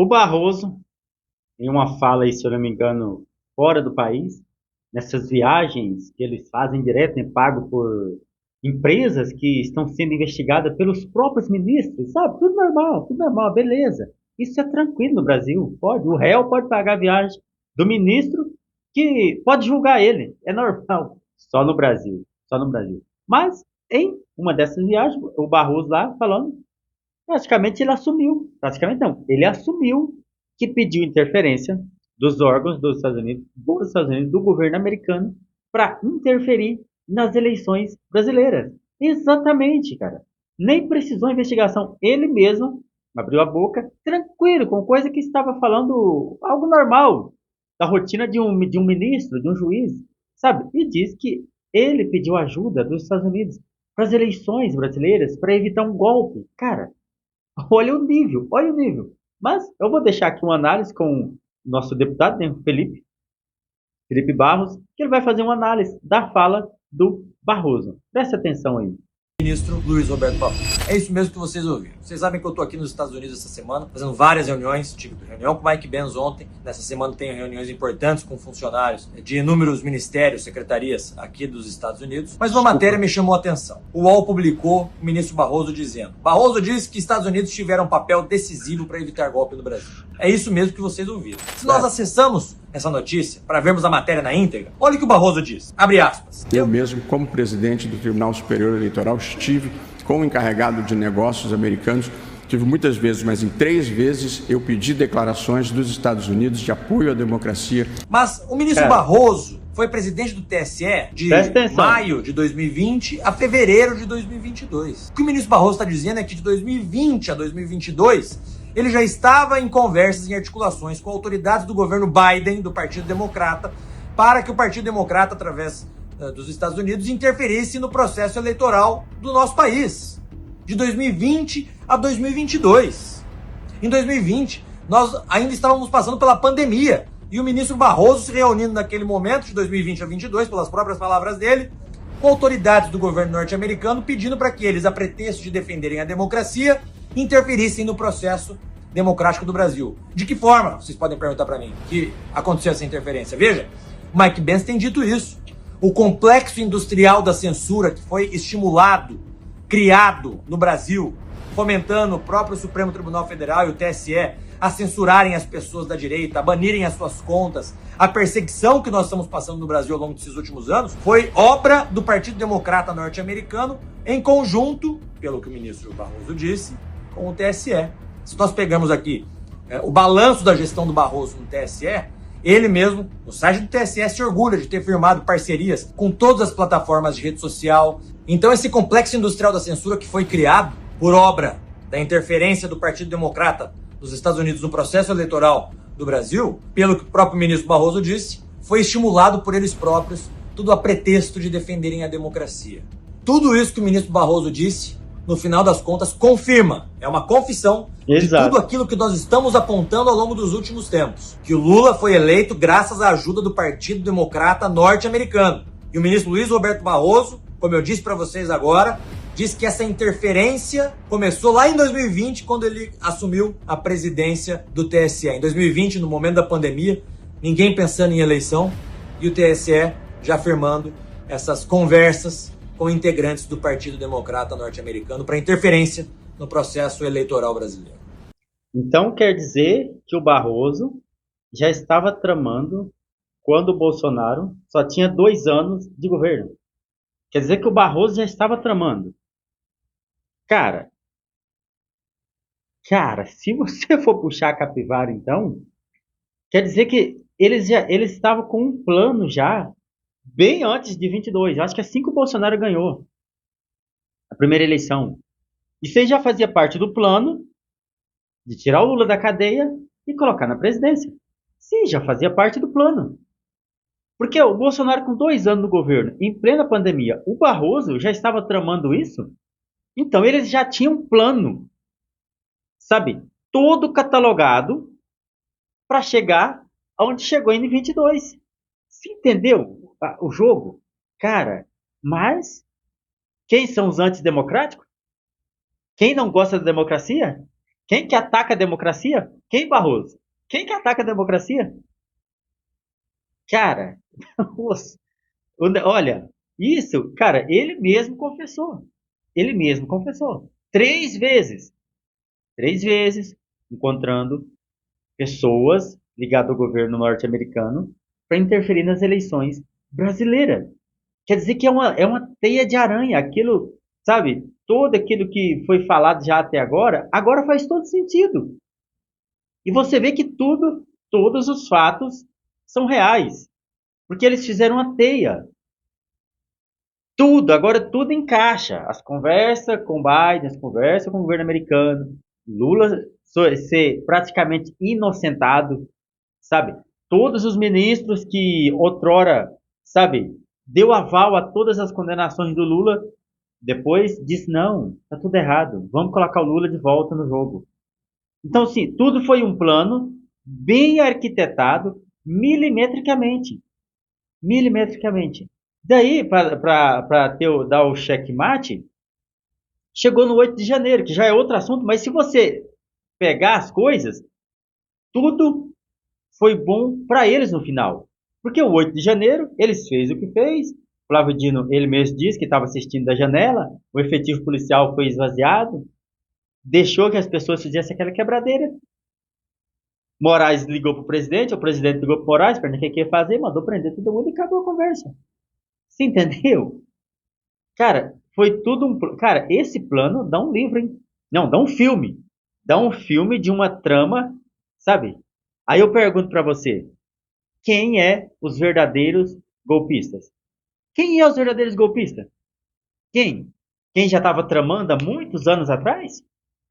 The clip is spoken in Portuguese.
O Barroso, em uma fala aí, se eu não me engano, fora do país, nessas viagens que eles fazem direto, né, pago por empresas que estão sendo investigadas pelos próprios ministros, sabe? Tudo normal, beleza. Isso é tranquilo no Brasil, pode. O réu pode pagar a viagem do ministro que pode julgar ele, é normal. Só no Brasil, só no Brasil. Mas, em uma dessas viagens, o Barroso lá falando, praticamente ele assumiu, praticamente não, ele assumiu que pediu interferência dos órgãos dos Estados Unidos, do governo americano, para interferir nas eleições brasileiras. Exatamente, cara. Nem precisou investigação. Ele mesmo abriu a boca, tranquilo, com coisa que estava falando algo normal, da rotina de um ministro, de um juiz, sabe? E diz que ele pediu ajuda dos Estados Unidos para as eleições brasileiras para evitar um golpe. Cara, olha o nível, olha o nível. Mas eu vou deixar aqui uma análise com o nosso deputado, né, Felipe Barros, que ele vai fazer uma análise da fala do Barroso. Preste atenção aí. Ministro Luiz Roberto Barroso. É isso mesmo que vocês ouviram. Vocês sabem que eu estou aqui nos Estados Unidos essa semana, fazendo várias reuniões. Tive reunião com o Mike Benz ontem. Nessa semana tenho reuniões importantes com funcionários de inúmeros ministérios, secretarias aqui dos Estados Unidos. Mas uma matéria me chamou a atenção. O UOL publicou o ministro Barroso dizendo: Barroso disse que Estados Unidos tiveram um papel decisivo para evitar golpe no Brasil. É isso mesmo que vocês ouviram. Se nós acessamos essa notícia para vermos a matéria na íntegra, olha o que o Barroso diz. Abre aspas. Eu mesmo, como presidente do Tribunal Superior Eleitoral, estive com o encarregado de negócios americanos. Tive muitas vezes, mas em 3 vezes eu pedi declarações dos Estados Unidos de apoio à democracia. Mas o ministro Barroso foi presidente do TSE de maio de 2020 a fevereiro de 2022. O que o ministro Barroso está dizendo é que de 2020 a 2022 ele já estava em conversas e articulações com autoridades do governo Biden, do Partido Democrata, para que o Partido Democrata, através dos Estados Unidos, interferisse no processo eleitoral do nosso país, de 2020 a 2022. Em 2020, nós ainda estávamos passando pela pandemia, e o ministro Barroso se reunindo naquele momento, de 2020 a 2022, pelas próprias palavras dele, com autoridades do governo norte-americano, pedindo para que eles, a pretexto de defenderem a democracia, interferissem no processo democrático do Brasil. De que forma, vocês podem perguntar para mim, que aconteceu essa interferência? Veja, o Mike Pence tem dito isso. O complexo industrial da censura que foi estimulado, criado no Brasil, fomentando o próprio Supremo Tribunal Federal e o TSE a censurarem as pessoas da direita, a banirem as suas contas, a perseguição que nós estamos passando no Brasil ao longo desses últimos anos, foi obra do Partido Democrata norte-americano em conjunto, pelo que o ministro Barroso disse, com o TSE. Se nós pegamos aqui o balanço da gestão do Barroso no TSE, ele mesmo, no site do TSE, se orgulha de ter firmado parcerias com todas as plataformas de rede social. Então esse complexo industrial da censura que foi criado por obra da interferência do Partido Democrata dos Estados Unidos no processo eleitoral do Brasil, pelo que o próprio ministro Barroso disse, foi estimulado por eles próprios, tudo a pretexto de defenderem a democracia. Tudo isso que o ministro Barroso disse, no final das contas, confirma, é uma confissão de tudo aquilo que nós estamos apontando ao longo dos últimos tempos. Que o Lula foi eleito graças à ajuda do Partido Democrata norte-americano. E o ministro Luiz Roberto Barroso, como eu disse para vocês agora, diz que essa interferência começou lá em 2020, quando ele assumiu a presidência do TSE. Em 2020, no momento da pandemia, ninguém pensando em eleição, e o TSE já afirmando essas conversas com integrantes do Partido Democrata norte-americano para interferência no processo eleitoral brasileiro. Então quer dizer que o Barroso já estava tramando quando o Bolsonaro só tinha 2 anos de governo. Quer dizer que o Barroso já estava tramando. Cara, se você for puxar a capivara, então, quer dizer que eles estavam com um plano já bem antes de 22. Eu acho que assim que o Bolsonaro ganhou a primeira eleição. Isso aí já fazia parte do plano de tirar o Lula da cadeia e colocar na presidência. Sim, já fazia parte do plano. Porque o Bolsonaro com 2 anos no governo, em plena pandemia, o Barroso já estava tramando isso. Então eles já tinham um plano, sabe, todo catalogado para chegar aonde chegou em 22. Você entendeu o jogo? Cara, mas quem são os antidemocráticos? Quem não gosta da democracia? Quem que ataca a democracia? Quem, Barroso? Quem que ataca a democracia? Cara, olha, isso, cara, ele mesmo confessou. Ele mesmo confessou. 3 vezes. 3 vezes, encontrando pessoas ligadas ao governo norte-americano para interferir nas eleições brasileiras. Quer dizer que é uma teia de aranha. Aquilo, sabe, todo aquilo que foi falado já até agora faz todo sentido. E você vê que todos os fatos são reais. Porque eles fizeram uma teia. Agora tudo encaixa. As conversas com Biden, as conversas com o governo americano, Lula ser praticamente inocentado, sabe? Todos os ministros que outrora, sabe, deu aval a todas as condenações do Lula, depois disse, não, tá tudo errado, vamos colocar o Lula de volta no jogo. Então, sim, tudo foi um plano bem arquitetado, milimetricamente. Milimetricamente. Daí, para dar o checkmate, chegou no 8 de janeiro, que já é outro assunto, mas se você pegar as coisas, tudo foi bom para eles no final. Porque o 8 de janeiro, eles fez o que fez, Flávio Dino, ele mesmo disse que estava assistindo da janela, o efetivo policial foi esvaziado, deixou que as pessoas fizessem aquela quebradeira. Moraes ligou para o presidente ligou para o Moraes, perguntou o que ia fazer, mandou prender todo mundo e acabou a conversa. Você entendeu? Cara, foi tudo um. Cara, esse plano dá um livro, hein? Não, dá um filme. Dá um filme de uma trama, sabe? Aí eu pergunto para você: quem é os verdadeiros golpistas? Quem é os verdadeiros golpistas? Quem? Quem já estava tramando há muitos anos atrás?